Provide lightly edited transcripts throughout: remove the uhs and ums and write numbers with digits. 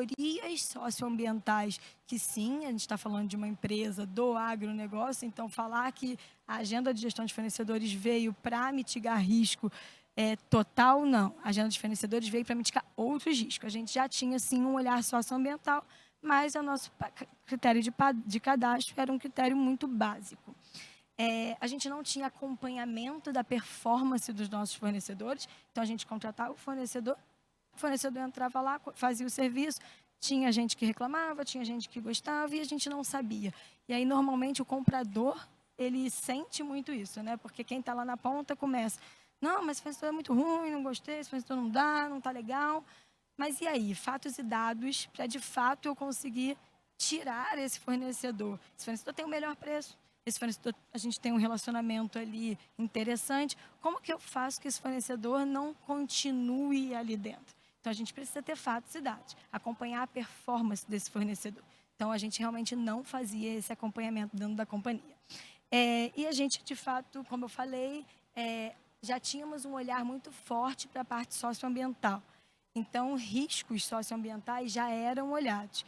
categorias socioambientais que sim, a gente está falando de uma empresa do agronegócio, então falar que a agenda de gestão de fornecedores veio para mitigar risco total, não. A agenda de fornecedores veio para mitigar outros riscos. A gente já tinha, sim, um olhar socioambiental, mas o nosso critério de cadastro era um critério muito básico. A gente não tinha acompanhamento da performance dos nossos fornecedores, então a gente contratava o fornecedor entrava lá, fazia o serviço, tinha gente que reclamava, tinha gente que gostava e a gente não sabia. E aí, normalmente, o comprador, ele sente muito isso, né? Porque quem está lá na ponta começa, não, mas esse fornecedor é muito ruim, não gostei, esse fornecedor não dá, não está legal. Mas e aí? Fatos e dados para, de fato, eu conseguir tirar esse fornecedor. Esse fornecedor tem o melhor preço. Esse fornecedor, a gente tem um relacionamento ali interessante. Como que eu faço que esse fornecedor não continue ali dentro? Então, a gente precisa ter fatos e dados, acompanhar a performance desse fornecedor. Então, a gente realmente não fazia esse acompanhamento dentro da companhia. E a gente, de fato, como eu falei, já tínhamos um olhar muito forte para a parte socioambiental. Então, riscos socioambientais já eram olhados,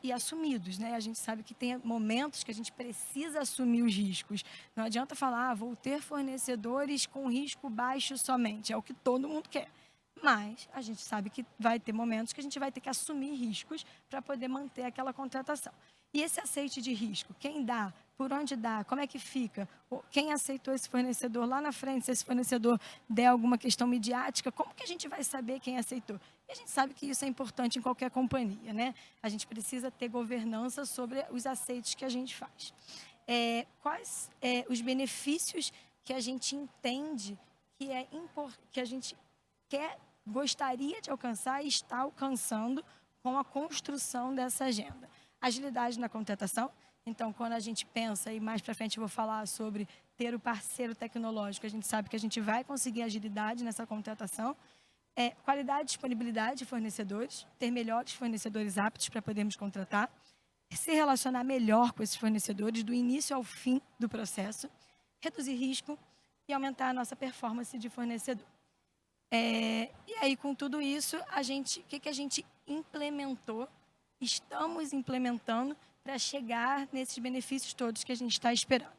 e assumidos, né? A gente sabe que tem momentos que a gente precisa assumir os riscos. Não adianta falar, vou ter fornecedores com risco baixo somente, é o que todo mundo quer. Mas a gente sabe que vai ter momentos que a gente vai ter que assumir riscos para poder manter aquela contratação. E esse aceite de risco, quem dá, por onde dá, como é que fica? Quem aceitou esse fornecedor lá na frente, se esse fornecedor der alguma questão midiática, como que a gente vai saber quem aceitou? E a gente sabe que isso é importante em qualquer companhia, né? A gente precisa ter governança sobre os aceites que a gente faz. Quais os benefícios que a gente entende que a gente gostaria de alcançar e está alcançando com a construção dessa agenda? Agilidade na contratação. Então, quando a gente pensa, e mais para frente eu vou falar sobre ter o parceiro tecnológico, a gente sabe que a gente vai conseguir agilidade nessa contratação. Qualidade e disponibilidade de fornecedores, ter melhores fornecedores aptos para podermos contratar, se relacionar melhor com esses fornecedores do início ao fim do processo, reduzir risco e aumentar a nossa performance de fornecedor. E aí, com tudo isso, o que a gente implementou, estamos implementando para chegar nesses benefícios todos que a gente está esperando.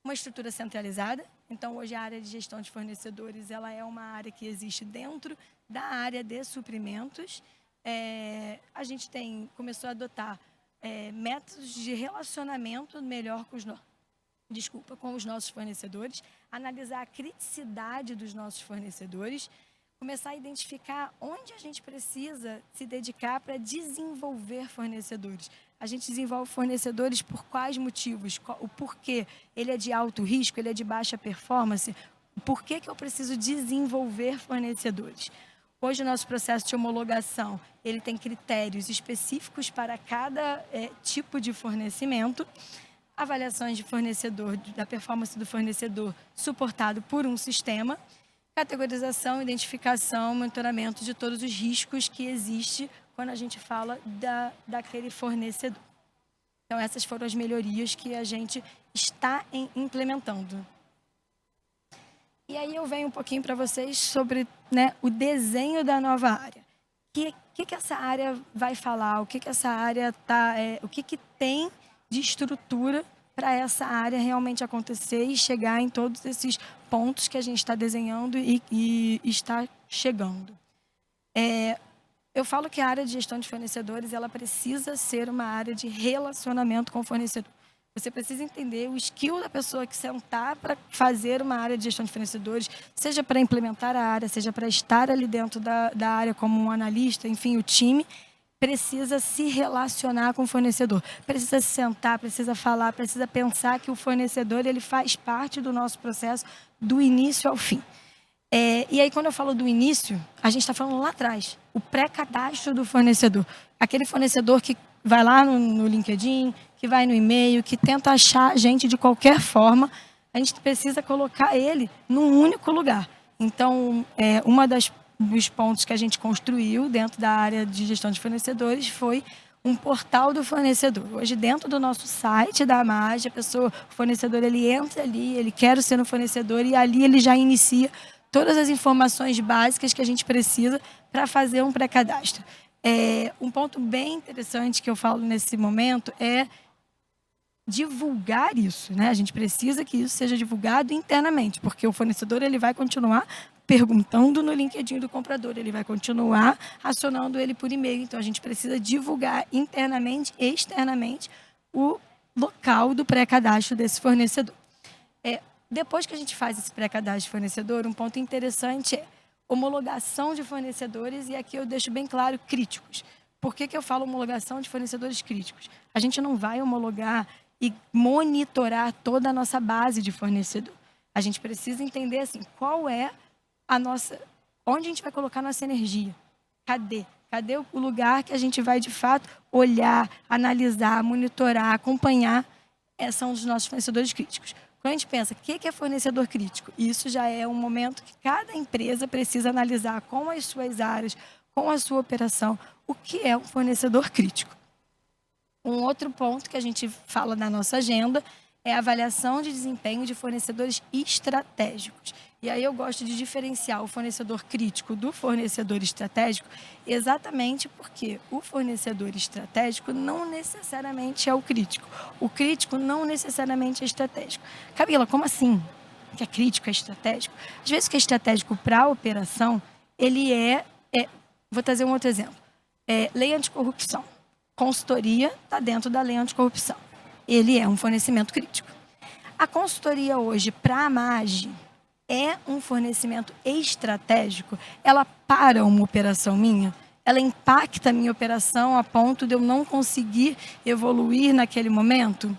Uma estrutura centralizada. Então, hoje a área de gestão de fornecedores ela é uma área que existe dentro da área de suprimentos. A gente começou a adotar métodos de relacionamento melhor com os nossos fornecedores, analisar a criticidade dos nossos fornecedores, começar a identificar onde a gente precisa se dedicar para desenvolver fornecedores. A gente desenvolve fornecedores por quais motivos? O porquê? Ele é de alto risco? Ele é de baixa performance? Por que eu preciso desenvolver fornecedores? Hoje, o nosso processo de homologação ele tem critérios específicos para cada tipo de fornecimento. Avaliações de fornecedor, da performance do fornecedor suportado por um sistema. Categorização, identificação, monitoramento de todos os riscos que existem quando a gente fala daquele fornecedor. Então, essas foram as melhorias que a gente está implementando. E aí eu venho um pouquinho para vocês sobre o desenho da nova área. O que essa área vai falar? O que essa área o que tem de estrutura para essa área realmente acontecer e chegar em todos esses pontos que a gente está desenhando e está chegando. Eu falo que a área de gestão de fornecedores ela precisa ser uma área de relacionamento com o fornecedor. Você precisa entender o skill da pessoa que sentar para fazer uma área de gestão de fornecedores, seja para implementar a área, seja para estar ali dentro da área como um analista, enfim, o time precisa se relacionar com o fornecedor, precisa se sentar, precisa falar, precisa pensar que o fornecedor ele faz parte do nosso processo do início ao fim. E aí, quando eu falo do início, a gente está falando lá atrás, o pré-cadastro do fornecedor. Aquele fornecedor que vai lá no LinkedIn, que vai no e-mail, que tenta achar a gente de qualquer forma, a gente precisa colocar ele num único lugar. Então, dos pontos que a gente construiu dentro da área de gestão de fornecedores foi um portal do fornecedor. Hoje, dentro do nosso site da Amage, o fornecedor ele entra ali, ele quer ser um fornecedor e ali ele já inicia todas as informações básicas que a gente precisa para fazer um pré-cadastro. Um ponto bem interessante que eu falo nesse momento é divulgar isso, né? A gente precisa que isso seja divulgado internamente, porque o fornecedor ele vai continuar perguntando no LinkedIn do comprador, ele vai continuar acionando ele por e-mail. Então, a gente precisa divulgar internamente e externamente o local do pré-cadastro desse fornecedor. Depois que a gente faz esse pré-cadastro de fornecedor, um ponto interessante é homologação de fornecedores, e aqui eu deixo bem claro, críticos. Por que eu falo homologação de fornecedores críticos? A gente não vai homologar e monitorar toda a nossa base de fornecedor. A gente precisa entender assim, qual é a nossa, onde a gente vai colocar nossa energia? Cadê o lugar que a gente vai de fato olhar, analisar, monitorar, acompanhar? São os nossos fornecedores críticos. Quando a gente pensa, o que é fornecedor crítico? Isso já é um momento que cada empresa precisa analisar com as suas áreas, com a sua operação, o que é um fornecedor crítico. Um outro ponto que a gente fala na nossa agenda é a avaliação de desempenho de fornecedores estratégicos. E aí eu gosto de diferenciar o fornecedor crítico do fornecedor estratégico, exatamente porque o fornecedor estratégico não necessariamente é o crítico. O crítico não necessariamente é estratégico. Camila, como assim? Que é crítico, é estratégico? Às vezes o que é estratégico para a operação, ele vou trazer um outro exemplo. Lei anticorrupção. Consultoria está dentro da lei anticorrupção. Ele é um fornecimento crítico. A consultoria hoje para a MAGE é um fornecimento estratégico? Ela para uma operação minha? Ela impacta a minha operação a ponto de eu não conseguir evoluir naquele momento?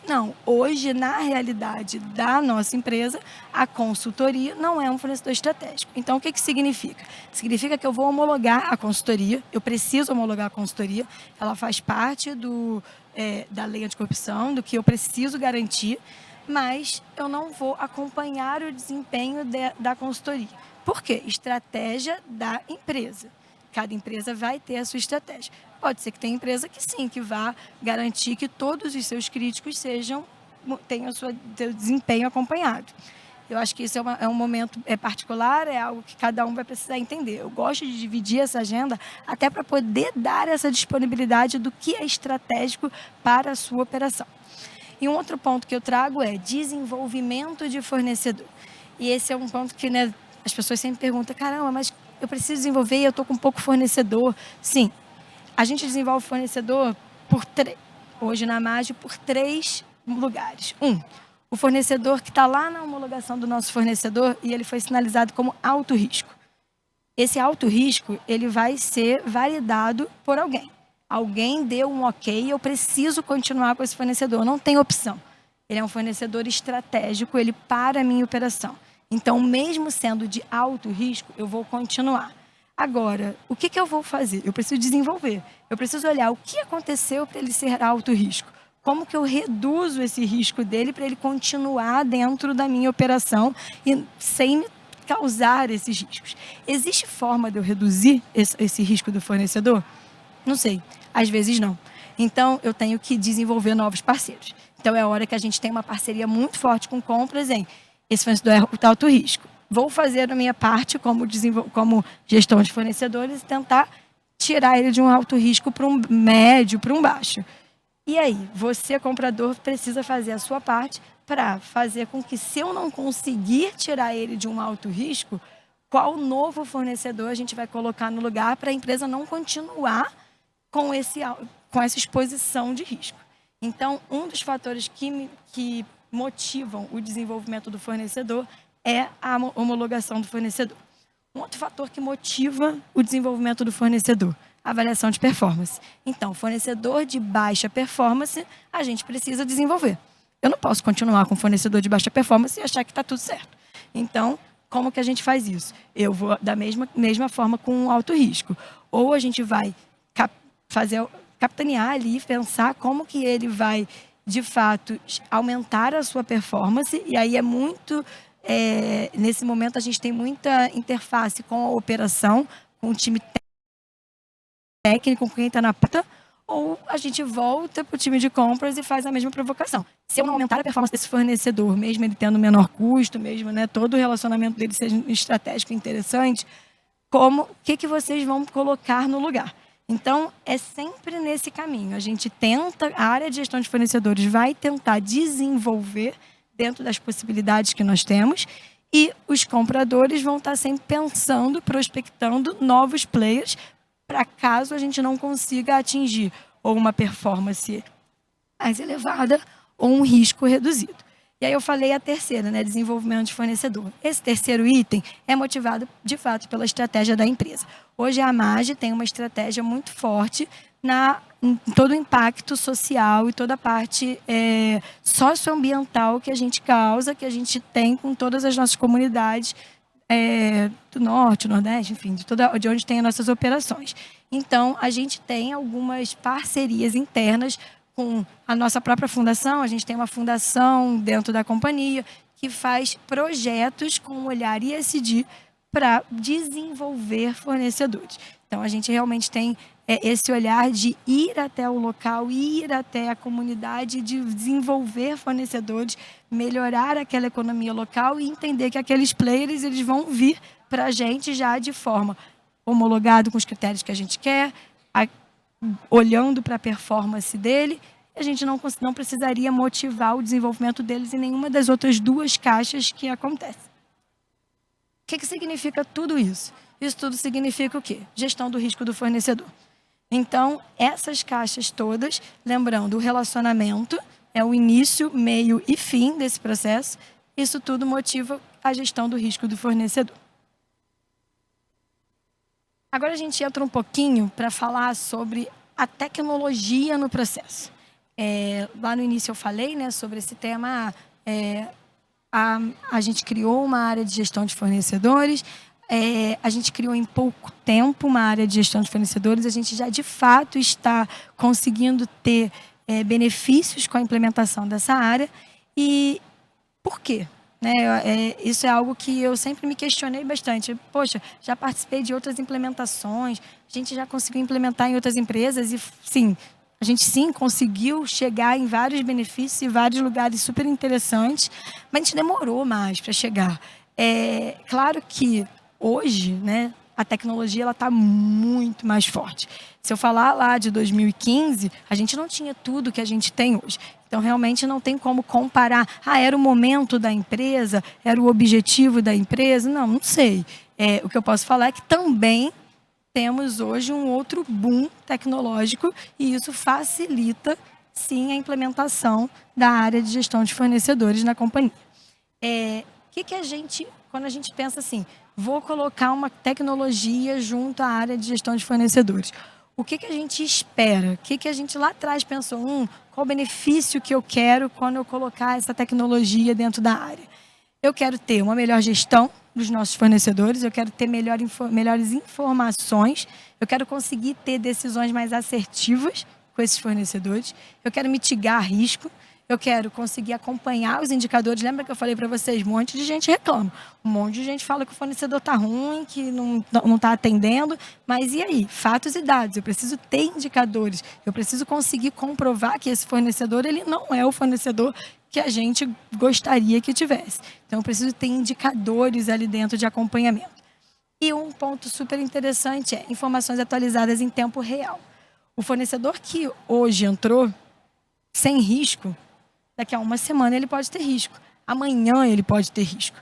Não. Hoje, na realidade da nossa empresa, a consultoria não é um fornecedor estratégico. Então, o que significa? Significa que eu vou homologar a consultoria, eu preciso homologar a consultoria, ela faz parte da lei anticorrupção, do que eu preciso garantir, mas eu não vou acompanhar o desempenho da consultoria. Por quê? Estratégia da empresa. Cada empresa vai ter a sua estratégia. Pode ser que tenha empresa que sim, que vá garantir que todos os seus críticos tenham o seu desempenho acompanhado. Eu acho que isso é um momento particular, é algo que cada um vai precisar entender. Eu gosto de dividir essa agenda até para poder dar essa disponibilidade do que é estratégico para a sua operação. E um outro ponto que eu trago é desenvolvimento de fornecedor. E esse é um ponto que, né, as pessoas sempre perguntam, caramba, mas eu preciso desenvolver e eu estou com pouco fornecedor. Sim, a gente desenvolve fornecedor hoje na MAGE por 3 lugares. O fornecedor que está lá na homologação do nosso fornecedor e ele foi sinalizado como alto risco. Esse alto risco, ele vai ser validado por alguém. Alguém deu um ok, eu preciso continuar com esse fornecedor, não tem opção. Ele é um fornecedor estratégico, ele para a minha operação. Então, mesmo sendo de alto risco, eu vou continuar. Agora, o que eu vou fazer? Eu preciso desenvolver. Eu preciso olhar o que aconteceu para ele ser alto risco. Como que eu reduzo esse risco dele para ele continuar dentro da minha operação e sem me causar esses riscos? Existe forma de eu reduzir esse risco do fornecedor? Não sei. Às vezes não. Então, eu tenho que desenvolver novos parceiros. Então, é a hora que a gente tem uma parceria muito forte com compras em esse fornecedor é alto risco. Vou fazer a minha parte como gestão de fornecedores e tentar tirar ele de um alto risco para um médio, para um baixo. E aí, você, comprador, precisa fazer a sua parte para fazer com que, se eu não conseguir tirar ele de um alto risco, qual novo fornecedor a gente vai colocar no lugar para a empresa não continuar com essa exposição de risco. Então, um dos fatores que motivam o desenvolvimento do fornecedor é a homologação do fornecedor. Um outro fator que motiva o desenvolvimento do fornecedor, a avaliação de performance. Então, fornecedor de baixa performance, a gente precisa desenvolver. Eu não posso continuar com fornecedor de baixa performance e achar que está tudo certo. Então, como que a gente faz isso? Eu vou da mesma forma com alto risco. Ou a gente vai capitanear ali, pensar como que ele vai, de fato, aumentar a sua performance. E aí é muito... nesse momento, a gente tem muita interface com a operação, com o time técnico, com quem está na ponta, ou a gente volta para o time de compras e faz a mesma provocação. Se eu não aumentar a performance desse fornecedor, mesmo ele tendo menor custo, mesmo, né, todo o relacionamento dele seja estratégico e interessante, o que vocês vão colocar no lugar? Então, é sempre nesse caminho. A gente tenta, a área de gestão de fornecedores vai tentar desenvolver dentro das possibilidades que nós temos, e os compradores vão estar sempre pensando, prospectando novos players, para caso a gente não consiga atingir ou uma performance mais elevada ou um risco reduzido. E aí eu falei a terceira, né, desenvolvimento de fornecedor. Esse terceiro item é motivado, de fato, pela estratégia da empresa. Hoje a Amage tem uma estratégia muito forte em todo o impacto social e toda a parte socioambiental que a gente causa, que a gente tem com todas as nossas comunidades do Norte, Nordeste, enfim, de onde tem as nossas operações. Então, a gente tem algumas parcerias internas com a nossa própria fundação. A gente tem uma fundação dentro da companhia que faz projetos com um olhar ESG para desenvolver fornecedores. Então, a gente realmente tem esse olhar de ir até o local, ir até a comunidade, de desenvolver fornecedores, melhorar aquela economia local e entender que aqueles players eles vão vir para a gente já de forma homologada com os critérios que a gente quer, olhando para a performance dele. A gente não precisaria motivar o desenvolvimento deles em nenhuma das outras duas caixas que acontecem. O que significa tudo isso? Isso tudo significa o quê? Gestão do risco do fornecedor. Então, essas caixas todas, lembrando, o relacionamento é o início, meio e fim desse processo. Isso tudo motiva a gestão do risco do fornecedor. Agora a gente entra um pouquinho para falar sobre a tecnologia no processo. Lá no início eu falei, né, sobre esse tema. A gente criou uma área de gestão de fornecedores. A gente criou em pouco tempo uma área de gestão de fornecedores. A gente já de fato está conseguindo ter benefícios com a implementação dessa área. E por quê? Isso é algo que eu sempre me questionei bastante. Poxa, já participei de outras implementações, a gente já conseguiu implementar em outras empresas e, sim, a gente sim conseguiu chegar em vários benefícios e vários lugares super interessantes, mas a gente demorou mais para chegar. Claro que hoje, né, a tecnologia está muito mais forte. Se eu falar lá de 2015, a gente não tinha tudo que a gente tem hoje. Então, realmente, não tem como comparar. Era o momento da empresa? Era o objetivo da empresa? Não sei. O que eu posso falar é que também temos hoje um outro boom tecnológico e isso facilita, sim, a implementação da área de gestão de fornecedores na companhia. Quando a gente pensa assim, vou colocar uma tecnologia junto à área de gestão de fornecedores, o que a gente espera? O que a gente lá atrás pensou? Qual o benefício que eu quero quando eu colocar essa tecnologia dentro da área? Eu quero ter uma melhor gestão dos nossos fornecedores, eu quero ter melhores informações, eu quero conseguir ter decisões mais assertivas com esses fornecedores, eu quero mitigar risco, eu quero conseguir acompanhar os indicadores. Lembra que eu falei para vocês? Um monte de gente reclama. Um monte de gente fala que o fornecedor está ruim, que não está atendendo. Mas e aí? Fatos e dados. Eu preciso ter indicadores. Eu preciso conseguir comprovar que esse fornecedor ele não é o fornecedor que a gente gostaria que tivesse. Então, eu preciso ter indicadores ali dentro de acompanhamento. E um ponto super interessante é informações atualizadas em tempo real. O fornecedor que hoje entrou sem risco, daqui a uma semana ele pode ter risco. Amanhã ele pode ter risco.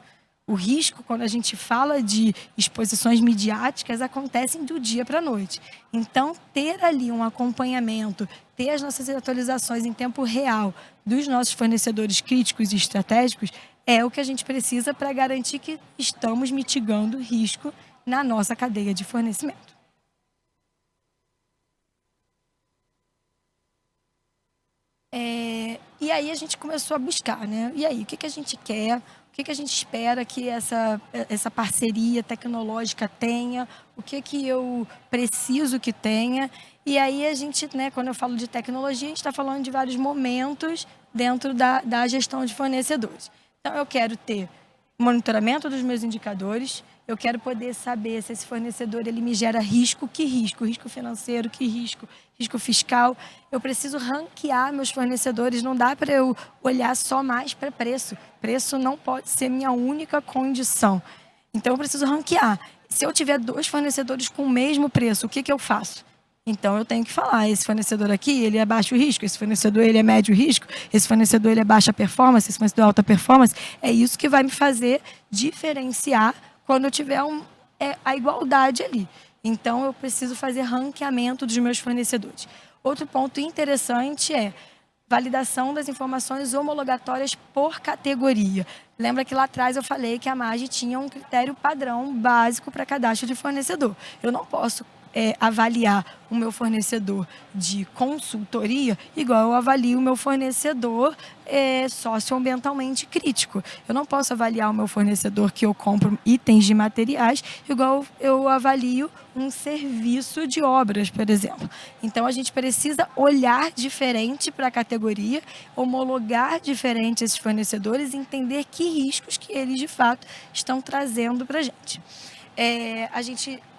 O risco, quando a gente fala de exposições midiáticas, acontecem do dia para a noite. Então, ter ali um acompanhamento, ter as nossas atualizações em tempo real dos nossos fornecedores críticos e estratégicos é o que a gente precisa para garantir que estamos mitigando o risco na nossa cadeia de fornecimento. E aí a gente começou a buscar, né? E aí, o que a gente quer? O que a gente espera que essa parceria tecnológica tenha? O que eu preciso que tenha? E aí a gente, né, quando eu falo de tecnologia, a gente está falando de vários momentos dentro da gestão de fornecedores. Então, eu quero ter monitoramento dos meus indicadores, eu quero poder saber se esse fornecedor ele me gera risco, que risco? Risco financeiro, que risco? Risco fiscal. Eu preciso ranquear meus fornecedores, não dá para eu olhar só mais para preço. Preço não pode ser minha única condição. Então, eu preciso ranquear. Se eu tiver 2 fornecedores com o mesmo preço, o que eu faço? Então, eu tenho que falar, esse fornecedor aqui, ele é baixo risco, esse fornecedor, ele é médio risco, esse fornecedor, ele é baixa performance, esse fornecedor é alta performance. É isso que vai me fazer diferenciar quando eu tiver a igualdade ali. Então, eu preciso fazer ranqueamento dos meus fornecedores. Outro ponto interessante é validação das informações homologatórias por categoria. Lembra que lá atrás eu falei que a MAGE tinha um critério padrão básico para cadastro de fornecedor. Eu não posso avaliar o meu fornecedor de consultoria igual eu avalio o meu fornecedor socioambientalmente crítico. Eu não posso avaliar o meu fornecedor que eu compro itens de materiais igual eu avalio um serviço de obras, por exemplo. Então, a gente precisa olhar diferente para a categoria, homologar diferente esses fornecedores e entender que riscos que eles, de fato, estão trazendo para a gente.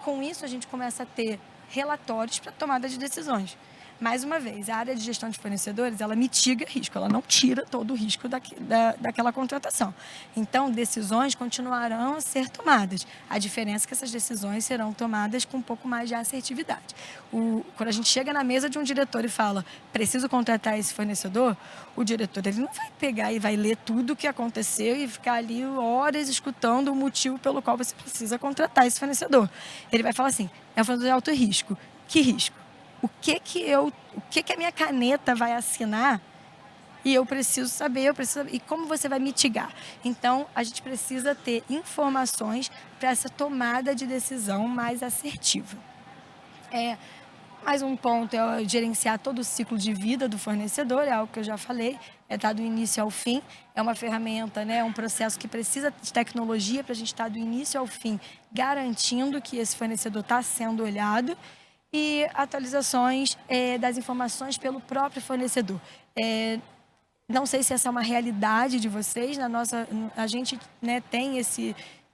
Com isso, a gente começa a ter relatórios para tomada de decisões. Mais uma vez, a área de gestão de fornecedores, ela mitiga risco, ela não tira todo o risco daquela contratação. Então, decisões continuarão a ser tomadas. A diferença é que essas decisões serão tomadas com um pouco mais de assertividade. Quando a gente chega na mesa de um diretor e fala, preciso contratar esse fornecedor, o diretor ele não vai pegar e vai ler tudo o que aconteceu e ficar ali horas escutando o motivo pelo qual você precisa contratar esse fornecedor. Ele vai falar assim, é um fornecedor de alto risco. Que risco? O que a minha caneta vai assinar e eu preciso saber, e como você vai mitigar. Então, a gente precisa ter informações para essa tomada de decisão mais assertiva. Mais um ponto é gerenciar todo o ciclo de vida do fornecedor, é algo que eu já falei, estar do início ao fim, é uma ferramenta, é um processo que precisa de tecnologia para a gente estar do início ao fim, garantindo que esse fornecedor está sendo olhado, e atualizações das informações pelo próprio fornecedor. Não sei se essa é uma realidade de vocês, a gente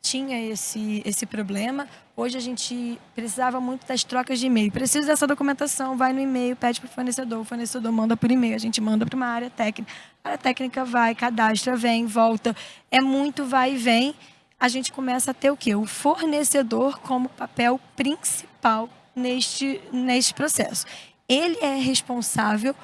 tinha esse problema. Hoje a gente precisava muito das trocas de e-mail. Preciso dessa documentação, vai no e-mail, pede para o fornecedor manda por e-mail, a gente manda para uma área técnica. A área técnica vai, cadastra, vem, volta. É muito vai e vem. A gente começa a ter o quê? O fornecedor como papel principal neste processo. Ele é responsável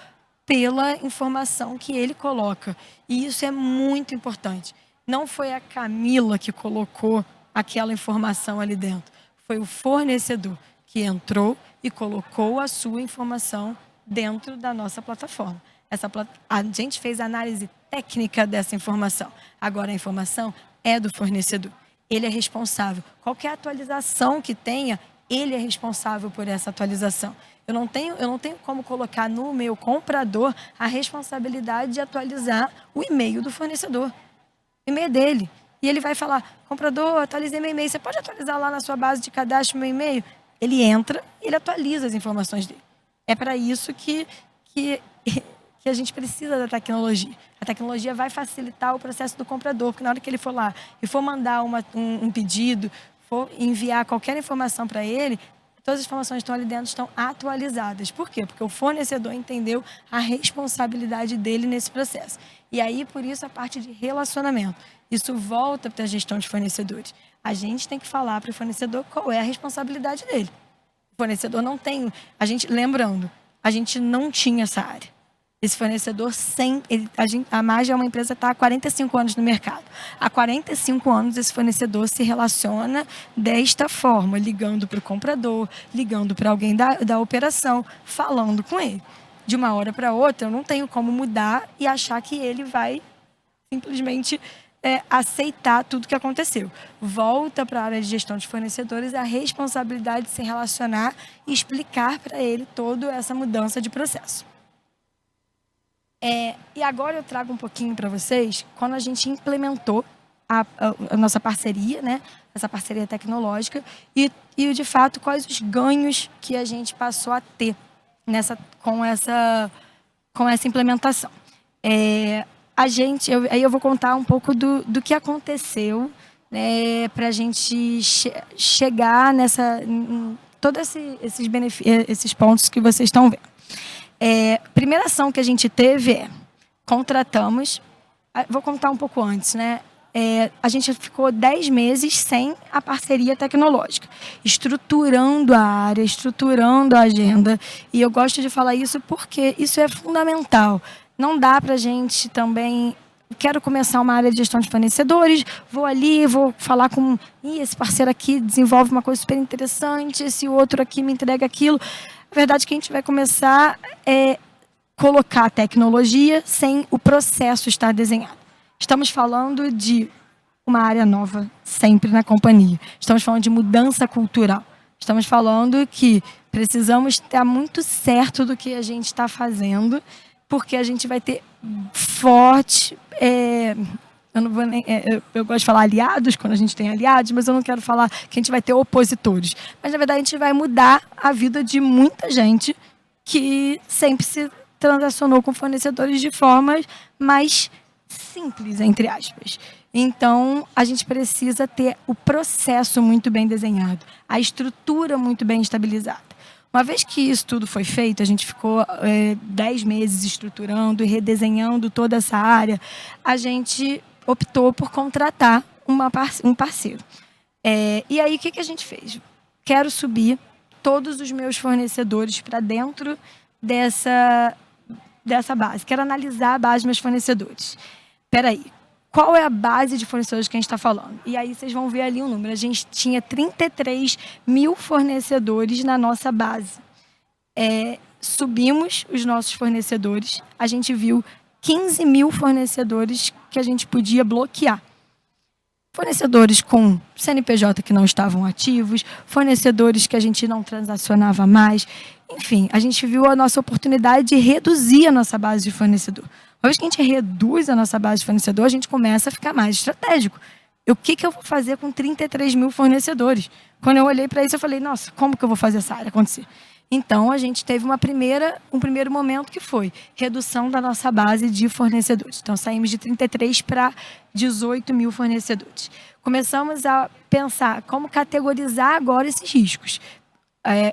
pela informação que ele coloca. E isso é muito importante. Não foi a Camila que colocou aquela informação ali dentro. Foi o fornecedor que entrou e colocou a sua informação dentro da nossa plataforma. A gente fez a análise técnica dessa informação. Agora a informação é do fornecedor. Ele é responsável. Qualquer atualização que tenha, ele é responsável por essa atualização. Eu não tenho como colocar no meu comprador a responsabilidade de atualizar o e-mail do fornecedor. O e-mail é dele. E ele vai falar, comprador, atualizei meu e-mail. Você pode atualizar lá na sua base de cadastro meu e-mail? Ele entra e ele atualiza as informações dele. É para isso que a gente precisa da tecnologia. A tecnologia vai facilitar o processo do comprador, porque na hora que ele for lá e for mandar um pedido, for enviar qualquer informação para ele, todas as informações que estão ali dentro estão atualizadas. Por quê? Porque o fornecedor entendeu a responsabilidade dele nesse processo. E aí, por isso, a parte de relacionamento. Isso volta para a gestão de fornecedores. A gente tem que falar para o fornecedor qual é a responsabilidade dele. O fornecedor não tem... Lembrando, a gente não tinha essa área. Esse fornecedor, a MAGE é uma empresa que está há 45 anos no mercado. Há 45 anos, esse fornecedor se relaciona desta forma, ligando para o comprador, ligando para alguém da operação, falando com ele. De uma hora para outra, eu não tenho como mudar e achar que ele vai simplesmente aceitar tudo que aconteceu. Volta para a área de gestão de fornecedores a responsabilidade de se relacionar e explicar para ele toda essa mudança de processo. E agora eu trago um pouquinho para vocês, quando a gente implementou a nossa parceria, essa parceria tecnológica, e de fato quais os ganhos que a gente passou a ter com essa implementação. Aí eu vou contar um pouco do que aconteceu, para a gente chegar em todos esses pontos que vocês estão vendo. Primeira ação que a gente teve contratamos, vou contar um pouco antes, a gente ficou 10 meses sem a parceria tecnológica, estruturando a área, estruturando a agenda. E eu gosto de falar isso porque isso é fundamental. Não dá para a gente também... Quero começar uma área de gestão de fornecedores, vou ali, vou falar com... esse parceiro aqui desenvolve uma coisa super interessante, esse outro aqui me entrega aquilo. A verdade é que a gente vai começar colocar tecnologia sem o processo estar desenhado. Estamos falando de uma área nova sempre na companhia. Estamos falando de mudança cultural. Estamos falando que precisamos estar muito certo do que a gente está fazendo, porque a gente vai ter forte... eu não vou nem, eu gosto de falar aliados, quando a gente tem aliados, mas eu não quero falar que a gente vai ter opositores. Mas, na verdade, a gente vai mudar a vida de muita gente que sempre se transacionou com fornecedores de formas mais simples, entre aspas. Então, a gente precisa ter o processo muito bem desenhado, a estrutura muito bem estabilizada. Uma vez que isso tudo foi feito, a gente ficou 10 meses estruturando e redesenhando toda essa área, a gente optou por contratar um parceiro. E aí, o que a gente fez? Quero subir todos os meus fornecedores para dentro dessa base. Quero analisar a base dos meus fornecedores. Espera aí, qual é a base de fornecedores que a gente está falando? E aí vocês vão ver ali um número. A gente tinha 33 mil fornecedores na nossa base. Subimos os nossos fornecedores, a gente viu 15 mil fornecedores que a gente podia bloquear. Fornecedores com CNPJ que não estavam ativos, fornecedores que a gente não transacionava mais. Enfim, a gente viu a nossa oportunidade de reduzir a nossa base de fornecedor. Uma vez que a gente reduz a nossa base de fornecedor, a gente começa a ficar mais estratégico. O que eu vou fazer com 33 mil fornecedores? Quando eu olhei para isso, eu falei, nossa, como que eu vou fazer essa área acontecer? Então, a gente teve um primeiro momento que foi redução da nossa base de fornecedores. Então, saímos de 33 para 18 mil fornecedores. Começamos a pensar como categorizar agora esses riscos.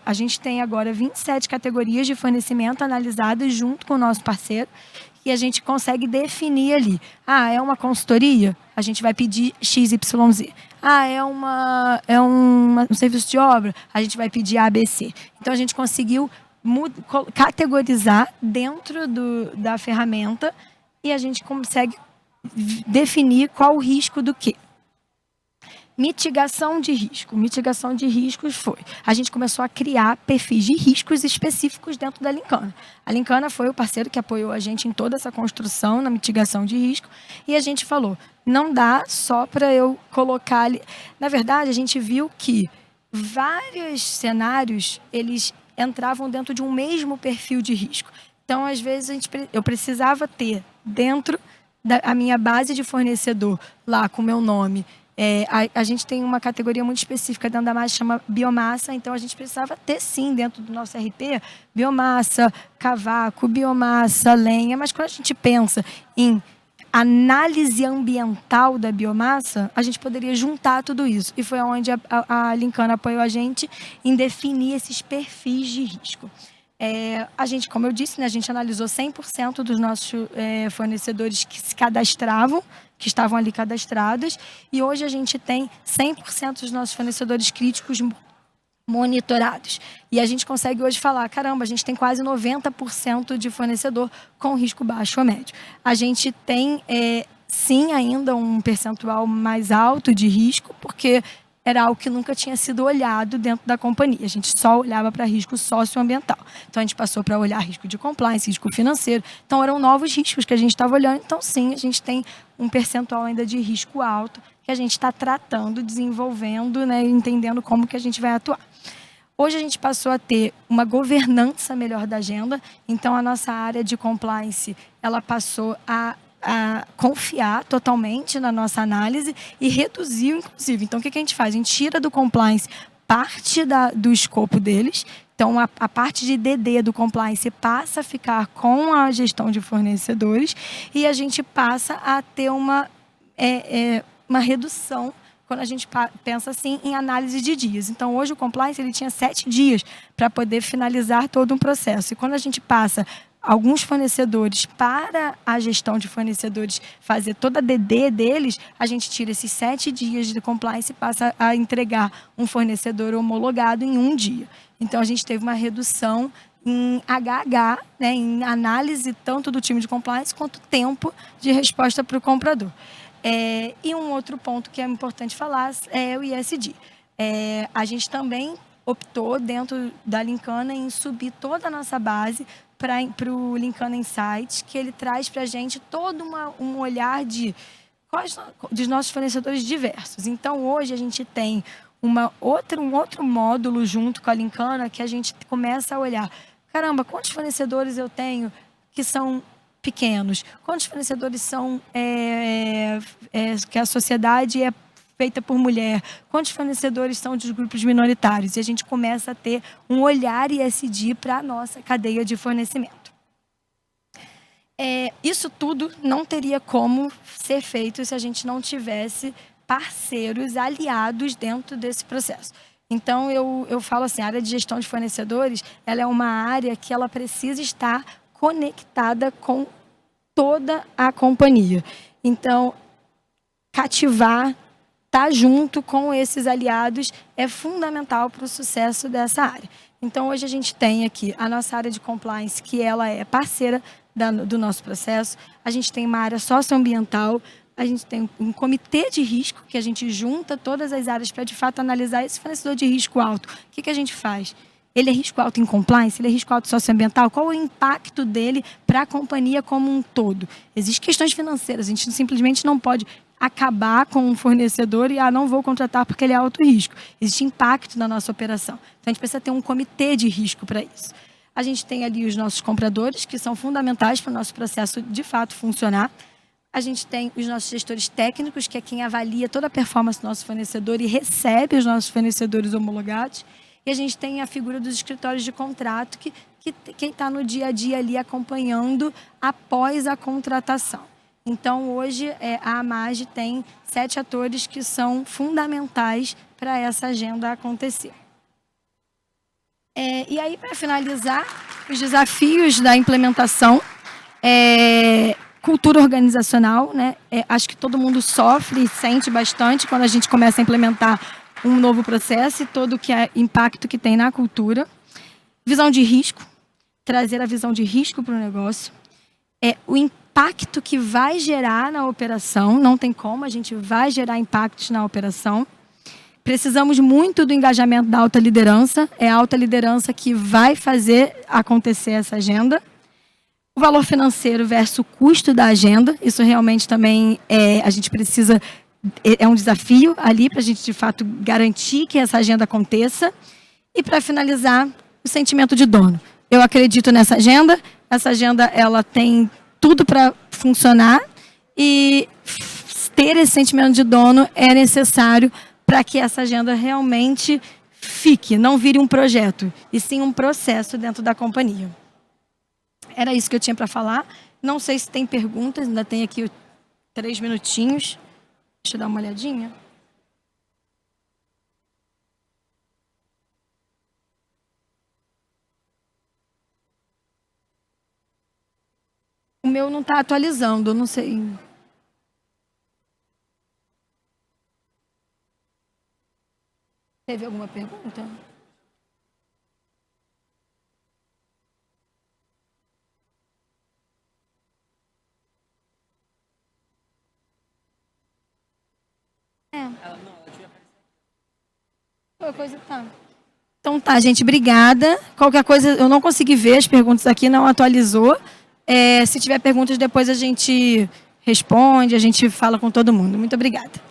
A gente tem agora 27 categorias de fornecimento analisadas junto com o nosso parceiro e a gente consegue definir ali. É uma consultoria? A gente vai pedir XYZ. É um serviço de obra? A gente vai pedir ABC. Então, a gente conseguiu categorizar dentro da ferramenta e a gente consegue definir qual o risco do quê. Mitigação de risco. Mitigação de riscos foi... A gente começou a criar perfis de riscos específicos dentro da Lincana. A Lincana foi o parceiro que apoiou a gente em toda essa construção, na mitigação de risco. E a gente falou, não dá só para eu colocar ali... Na verdade, a gente viu que vários cenários, eles entravam dentro de um mesmo perfil de risco. Então, às vezes, eu precisava ter dentro da minha base de fornecedor, lá com o meu nome... A gente tem uma categoria muito específica dentro da massa, chama biomassa, então a gente precisava ter sim dentro do nosso RP, biomassa, cavaco, biomassa, lenha, mas quando a gente pensa em análise ambiental da biomassa, a gente poderia juntar tudo isso. E foi onde a Lincana apoiou a gente em definir esses perfis de risco. A gente, como eu disse, né, a gente analisou 100% dos nossos fornecedores que se cadastravam, que estavam ali cadastrados, e hoje a gente tem 100% dos nossos fornecedores críticos monitorados. E a gente consegue hoje falar, caramba, a gente tem quase 90% de fornecedor com risco baixo ou médio. A gente tem, sim, ainda um percentual mais alto de risco, porque era algo que nunca tinha sido olhado dentro da companhia. A gente só olhava para risco socioambiental. Então, a gente passou para olhar risco de compliance, risco financeiro. Então, eram novos riscos que a gente estava olhando. Então, sim, a gente tem um percentual ainda de risco alto que a gente está tratando, desenvolvendo, né, entendendo como que a gente vai atuar. Hoje, a gente passou a ter uma governança melhor da agenda. Então, a nossa área de compliance, ela passou a confiar totalmente na nossa análise e reduziu, inclusive. Então, o que a gente faz? A gente tira do compliance parte do escopo deles. Então, a parte de DD do compliance passa a ficar com a gestão de fornecedores e a gente passa a ter uma redução quando a gente pensa assim em análise de dias. Então, hoje o compliance ele tinha 7 dias para poder finalizar todo um processo. E quando a gente passa alguns fornecedores, para a gestão de fornecedores fazer toda a DD deles, a gente tira esses 7 dias de compliance e passa a entregar um fornecedor homologado em 1 dia. Então, a gente teve uma redução em HH, né, em análise tanto do time de compliance quanto tempo de resposta para o comprador. E um outro ponto que é importante falar é o ISD. A gente também optou, dentro da Lincana, em subir toda a nossa base para o Lincana Insights, que ele traz para a gente todo um olhar dos nossos fornecedores diversos. Então, hoje, a gente tem um outro módulo junto com a Lincana, que a gente começa a olhar, caramba, quantos fornecedores eu tenho que são pequenos? Quantos fornecedores são que a sociedade é feita por mulher? Quantos fornecedores são dos grupos minoritários? E a gente começa a ter um olhar ISD para a nossa cadeia de fornecimento. Isso tudo não teria como ser feito se a gente não tivesse parceiros aliados dentro desse processo. Então, eu falo assim, a área de gestão de fornecedores, ela é uma área que ela precisa estar conectada com toda a companhia. Então, cativar, estar junto com esses aliados é fundamental para o sucesso dessa área. Então, hoje a gente tem aqui a nossa área de compliance, que ela é parceira do nosso processo. A gente tem uma área socioambiental, a gente tem um comitê de risco, que a gente junta todas as áreas para, de fato, analisar esse fornecedor de risco alto. O que a gente faz? Ele é risco alto em compliance? Ele é risco alto socioambiental? Qual é o impacto dele para a companhia como um todo? Existem questões financeiras, a gente simplesmente não pode acabar com um fornecedor e não vou contratar porque ele é alto risco. Existe impacto na nossa operação. Então, a gente precisa ter um comitê de risco para isso. A gente tem ali os nossos compradores, que são fundamentais para o nosso processo, de fato, funcionar. A gente tem os nossos gestores técnicos, que é quem avalia toda a performance do nosso fornecedor e recebe os nossos fornecedores homologados. E a gente tem a figura dos escritórios de contrato, que quem está no dia a dia ali acompanhando após a contratação. Então, hoje, a AMAGE tem 7 atores que são fundamentais para essa agenda acontecer. E aí, para finalizar, os desafios da implementação, cultura organizacional, né? Acho que todo mundo sofre e sente bastante quando a gente começa a implementar um novo processo e todo o impacto que tem na cultura. Visão de risco, trazer a visão de risco para o negócio. O impacto que vai gerar na operação, não tem como, a gente vai gerar impactos na operação. Precisamos muito do engajamento da alta liderança, é a alta liderança que vai fazer acontecer essa agenda. O valor financeiro versus o custo da agenda, isso realmente também a gente precisa, é um desafio ali para a gente, de fato, garantir que essa agenda aconteça. E, para finalizar, o sentimento de dono. Eu acredito nessa agenda, ela tem tudo para funcionar e ter esse sentimento de dono é necessário para que essa agenda realmente fique, não vire um projeto, e sim um processo dentro da companhia. Era isso que eu tinha para falar. Não sei se tem perguntas, ainda tem aqui 3 minutinhos. Deixa eu dar uma olhadinha. O meu não está atualizando, não sei. Teve alguma pergunta? Tá. Então tá, gente, obrigada. Qualquer coisa, eu não consegui ver as perguntas aqui, não atualizou. Se tiver perguntas, depois a gente responde, a gente fala com todo mundo. Muito obrigada.